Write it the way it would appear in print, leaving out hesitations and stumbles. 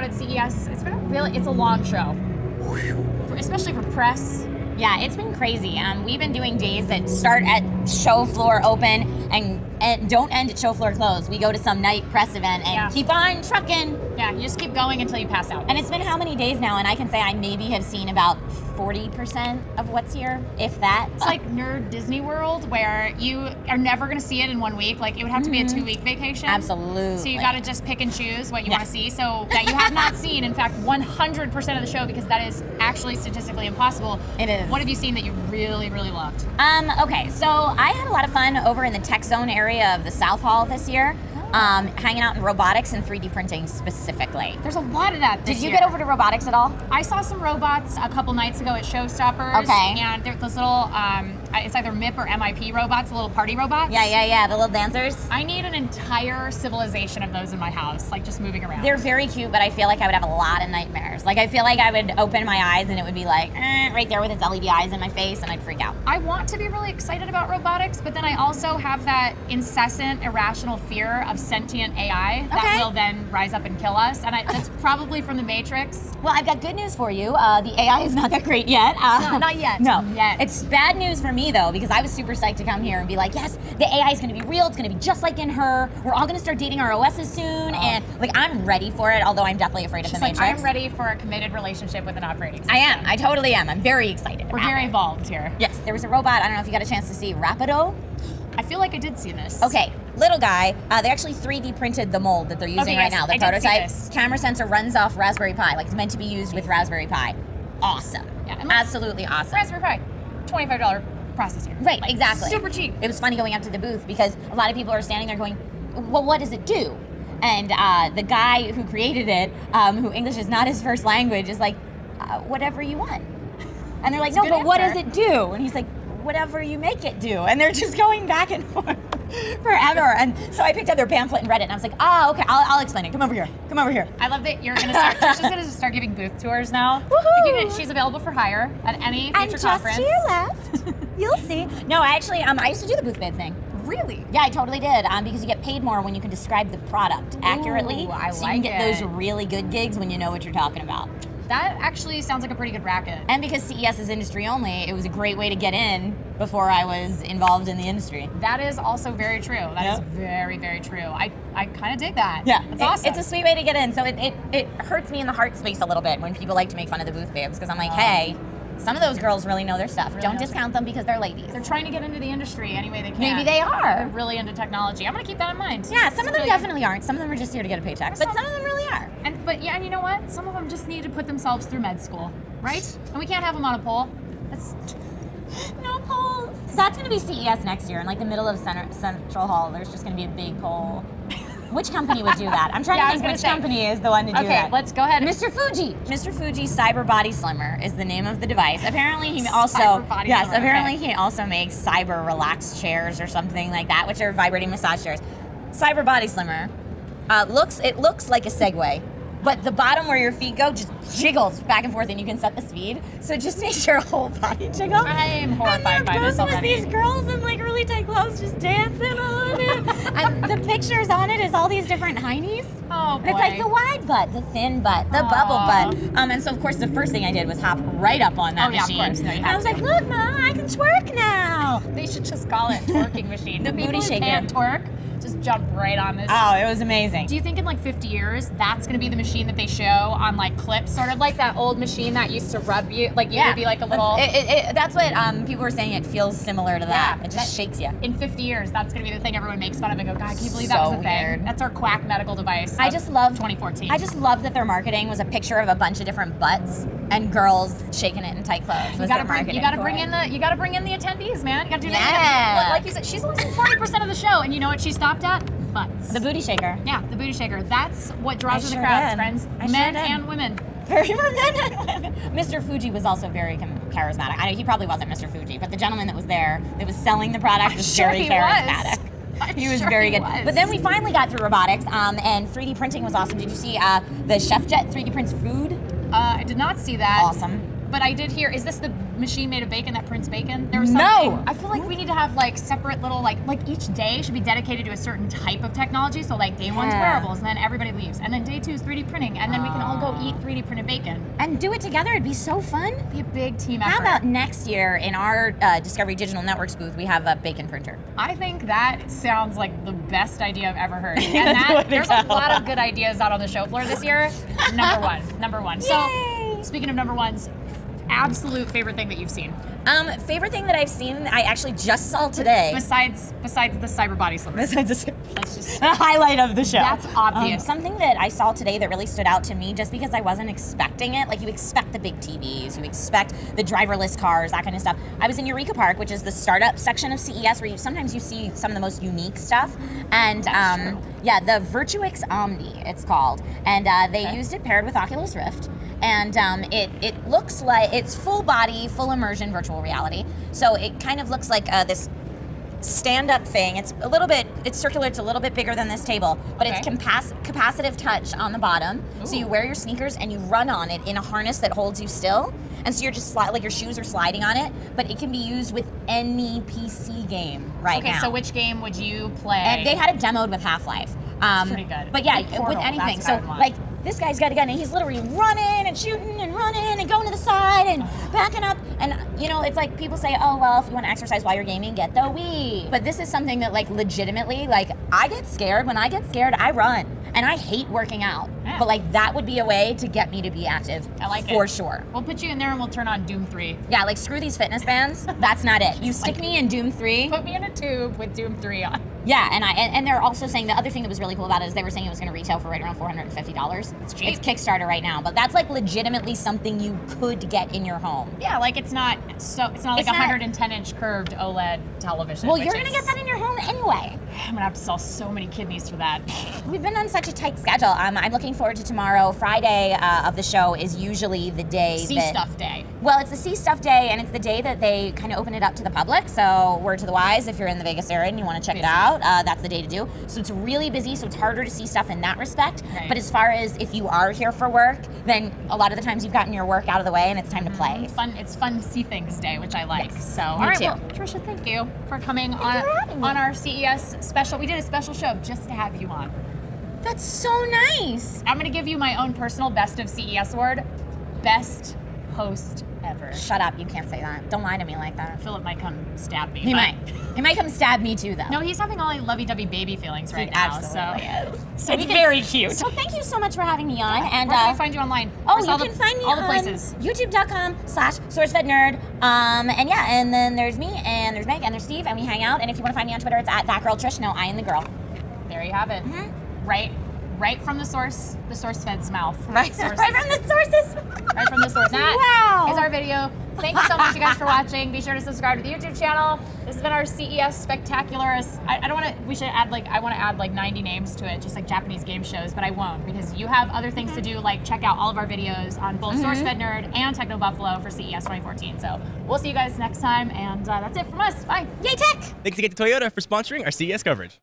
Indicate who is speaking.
Speaker 1: at CES. It's a long show, especially for press.
Speaker 2: Yeah, it's been crazy. We've been doing days that start at show floor open and don't end at show floor close. We go to some night press event and keep on trucking.
Speaker 1: Yeah, you just keep going until you pass out.
Speaker 2: And it's been how many days now? And I can say I maybe have seen about 40% of what's here, if that.
Speaker 1: It's like Nerd Disney World, where you are never going to see it in 1 week. Like, it would have to be a 2-week vacation.
Speaker 2: Absolutely.
Speaker 1: So you got to just pick and choose what you want to see. So that you have not seen, in fact, 100% of the show, because that is actually statistically impossible.
Speaker 2: It is.
Speaker 1: What have you seen that you really, really loved?
Speaker 2: Okay, so I had a lot of fun over in the tech zone area of the South Hall this year. Hanging out in robotics and 3D printing specifically.
Speaker 1: There's a lot of that this
Speaker 2: Did you
Speaker 1: year.
Speaker 2: get over to robotics at all?
Speaker 1: I saw some robots a couple nights ago at Showstoppers.
Speaker 2: Okay.
Speaker 1: And they're those little, it's either MIP or MIP robots, little party robots.
Speaker 2: Yeah, the little dancers.
Speaker 1: I need an entire civilization of those in my house, like just moving around.
Speaker 2: They're very cute, but I feel like I would have a lot of nightmares. Like, I feel like I would open my eyes and it would be like, right there with its LED eyes in my face, and I'd freak out.
Speaker 1: I want to be really excited about robotics, but then I also have that incessant, irrational fear of sentient AI that will then rise up and kill us. And that's probably from the Matrix.
Speaker 2: Well, I've got good news for you. The AI is not that great yet.
Speaker 1: Not yet.
Speaker 2: No.
Speaker 1: Yet.
Speaker 2: It's bad news for me, though, because I was super psyched to come here and be like, yes, the AI is going to be real. It's going to be just like in Her. We're all going to start dating our OSs soon. And, like, I'm ready for it, although I'm definitely afraid of the Matrix.
Speaker 1: I'm ready for a committed relationship with an operating system.
Speaker 2: I am. I totally am. I'm very excited.
Speaker 1: We're very evolved here.
Speaker 2: Yes. There was a robot. I don't know if you got a chance to see Rapido.
Speaker 1: I feel like I did see this.
Speaker 2: Okay, little guy. They actually 3D printed the mold that they're using right now, the prototype. Camera sensor runs off Raspberry Pi, like it's meant to be used with Raspberry Pi. Awesome. Yeah, absolutely awesome.
Speaker 1: Raspberry Pi, $25 processor.
Speaker 2: Right, exactly.
Speaker 1: Super cheap.
Speaker 2: It was funny going up to the booth because a lot of people are standing there going, well, what does it do? And the guy who created it, who English is not his first language, is like, whatever you want. And they're like, no, but what does it do? And he's like, whatever you make it do. And they're just going back and forth forever. And so I picked up their pamphlet and read it, and I was like, oh, okay, I'll explain it. Come over here. Come over here.
Speaker 1: I love that you're going to start, Trisha's going to start giving booth tours now.
Speaker 2: Woohoo!
Speaker 1: She's available for hire at any future conference.
Speaker 2: And just to your left, you'll see. No, actually, I used to do the booth bid thing.
Speaker 1: Really?
Speaker 2: Yeah, I totally did, because you get paid more when you can describe the product accurately. So you can get those really good gigs when you know what you're talking about.
Speaker 1: That actually sounds like a pretty good racket.
Speaker 2: And because CES is industry only, it was a great way to get in before I was involved in the industry.
Speaker 1: That is also very true. That is very, very true. I kind of dig that.
Speaker 2: Yeah,
Speaker 1: that's awesome.
Speaker 2: It's a sweet way to get in. So it hurts me in the heart space a little bit when people like to make fun of the booth babes, because I'm like, hey, some of those girls really know their stuff. Don't discount them because they're ladies.
Speaker 1: They're trying to get into the industry any way they can.
Speaker 2: Maybe they are.
Speaker 1: They're really into technology. I'm going to keep that in mind.
Speaker 2: Yeah, some of them definitely aren't. Some of them are just here to get a paycheck. But some of them really are.
Speaker 1: And you know what? Some of them just need to put themselves through med school, right? And we can't have them on a pole.
Speaker 2: No poles. That's going to be CES next year in like the middle of Central Hall. There's just going to be a big pole. Which company would do that? I'm trying to think which company is the one to do that.
Speaker 1: Okay, let's go ahead.
Speaker 2: Mr. Fuji. Mr. Fuji Cyber Body Slimmer is the name of the device. Apparently he also he also makes Cyber Relax chairs or something like that, which are vibrating massage chairs. Cyber Body Slimmer looks like a Segway, but the bottom where your feet go just jiggles back and forth, and you can set the speed. So it just makes your whole body jiggle.
Speaker 1: I am horrified by this already.
Speaker 2: And these girls in like really tight clothes just dancing on it. And the pictures on it is all these different heinies.
Speaker 1: Oh boy.
Speaker 2: It's like the wide butt, the thin butt, the bubble butt. And so of course the first thing I did was hop right up on that machine.
Speaker 1: Of course. No,
Speaker 2: and I was like, look, Ma, I can twerk now.
Speaker 1: They should just call it twerking machine.
Speaker 2: The booty shaker.
Speaker 1: Can't twerk. Just jump right on this.
Speaker 2: Oh, it was amazing.
Speaker 1: Do you think in like 50 years, that's going to be the machine that they show on like clips, sort of like that old machine that used to rub you, like you would be like a little...
Speaker 2: That's what people were saying, it feels similar to that. It just shakes you.
Speaker 1: In 50 years, that's going to be the thing everyone makes fun of and go, God, can you believe that was a thing? That's our quack medical device.
Speaker 2: I just love
Speaker 1: 2014.
Speaker 2: I just love that their marketing was a picture of a bunch of different butts and girls shaking it in tight clothes. You got to bring in
Speaker 1: the attendees, man. You got to do that. Like you said, she's only seen 40% of the show, and you know what she stopped at? Butts.
Speaker 2: The booty shaker.
Speaker 1: Yeah, the booty shaker. That's what draws in the crowds, friends. Men and women.
Speaker 2: Men and women. Mr. Fuji was also very charismatic. I know he probably wasn't Mr. Fuji, but the gentleman that was there, that was selling the product, was very charismatic. He was very good. But then we finally got through robotics, and 3D printing was awesome. Did you see the Chef Jet 3D prints food?
Speaker 1: I did not see that.
Speaker 2: Awesome.
Speaker 1: But I did hear, is this the machine made of bacon that prints bacon? There was
Speaker 2: No.
Speaker 1: something. I feel like we need to have like separate little like each day should be dedicated to a certain type of technology. So like day one's wearables, and then everybody leaves, and then day two is 3D printing, and then we can all go eat 3D printed bacon.
Speaker 2: And do it together. It'd be so fun.
Speaker 1: It'd be a big team effort.
Speaker 2: How about next year in our Discovery Digital Networks booth, we have a bacon printer?
Speaker 1: I think that sounds like the best idea I've ever heard. And there's a lot of good ideas out on the show floor this year. Number one. So speaking of number ones, absolute favorite thing that you've seen?
Speaker 2: Favorite thing that I've seen, I actually just saw today.
Speaker 1: Besides the cyber body slippers.
Speaker 2: Let's
Speaker 1: just
Speaker 2: the highlight of the show.
Speaker 1: That's obvious.
Speaker 2: Something that I saw today that really stood out to me, just because I wasn't expecting it. Like, you expect the big TVs, you expect the driverless cars, that kind of stuff. I was in Eureka Park, which is the startup section of CES, where sometimes you see some of the most unique stuff. And yeah, the Virtuix Omni, it's called, and they used it paired with Oculus Rift. And it looks like it's full body, full immersion virtual reality. So it kind of looks like this stand-up thing. It's circular. It's a little bit bigger than this table, but it's capacitive touch on the bottom. Ooh. So you wear your sneakers and you run on it in a harness that holds you still. And so you're just like your shoes are sliding on it, but it can be used with any PC game now.
Speaker 1: Okay, so which game would you play?
Speaker 2: And they had it demoed with Half-Life.
Speaker 1: That's pretty good.
Speaker 2: But yeah, with anything. So like, this guy's got a gun and he's literally running and shooting and running and going to the side and backing up. And you know, it's like people say, oh, well, if you want to exercise while you're gaming, get the Wii. But this is something that like legitimately, like I get scared. When I get scared, I run. And I hate working out. Yeah. But like that would be a way to get me to be active.
Speaker 1: I like
Speaker 2: for sure.
Speaker 1: We'll put you in there and we'll turn on Doom 3.
Speaker 2: Yeah, like screw these fitness bands. That's not it. You stick me in Doom 3.
Speaker 1: Put me in a tube with Doom 3 on.
Speaker 2: Yeah, and they're also saying the other thing that was really cool about it is they were saying it was going to retail for right around $450.
Speaker 1: It's cheap.
Speaker 2: It's Kickstarter right now, but that's like legitimately something you could get in your home.
Speaker 1: Yeah, like it's not like a 110-inch curved OLED television.
Speaker 2: Well, you're going to get that in your home anyway.
Speaker 1: I'm going to have to sell so many kidneys for that.
Speaker 2: We've been on such a tight schedule. I'm looking forward to tomorrow. Friday of the show is usually the day
Speaker 1: Stuff Day.
Speaker 2: Well, it's the See Stuff Day, and it's the day that they kind of open it up to the public. So word to the wise, if you're in the Vegas area and you want to check it out, that's the day to do. So it's really busy, so it's harder to see stuff in that respect.
Speaker 1: Right.
Speaker 2: But as far as if you are here for work, then a lot of the times you've gotten your work out of the way and it's time to play.
Speaker 1: It's fun to see things day, which I like.
Speaker 2: Yes,
Speaker 1: so all right, well, Trisha, thank you for coming on our CES special. We did a special show just to have you on.
Speaker 2: That's so nice.
Speaker 1: I'm going to give you my own personal Best of CES award. Best host ever.
Speaker 2: Shut up, you can't say that. Don't lie to me like that.
Speaker 1: Philip might come stab me.
Speaker 2: He might come stab me too, though.
Speaker 1: No, he's having all lovey-dovey baby feelings right now.
Speaker 2: Absolutely is.
Speaker 1: So it's very cute.
Speaker 2: So thank you so much for having me on. And
Speaker 1: where can I find you online?
Speaker 2: Oh, you can find me
Speaker 1: all the
Speaker 2: on
Speaker 1: places.
Speaker 2: YouTube.com/SourceFedNerd. And yeah, and then there's me, and there's Meg, and there's Steve, and we hang out. And if you want to find me on Twitter, it's @ThatGirlTrish. No, I am the girl.
Speaker 1: There you have it. Mm-hmm. Right from the SourceFed's mouth.
Speaker 2: Right from the sources.
Speaker 1: Right from the source.
Speaker 2: Wow.
Speaker 1: Is our video. Thank you so much, you guys, for watching. Be sure to subscribe to the YouTube channel. This has been our CES Spectacular. I want to add 90 names to it, just like Japanese game shows, but I won't, because you have other things to do, like check out all of our videos on both SourceFed Nerd and Techno Buffalo for CES 2014. So we'll see you guys next time, and that's it from us. Bye.
Speaker 2: Yay, tech!
Speaker 3: Thanks again to Toyota for sponsoring our CES coverage.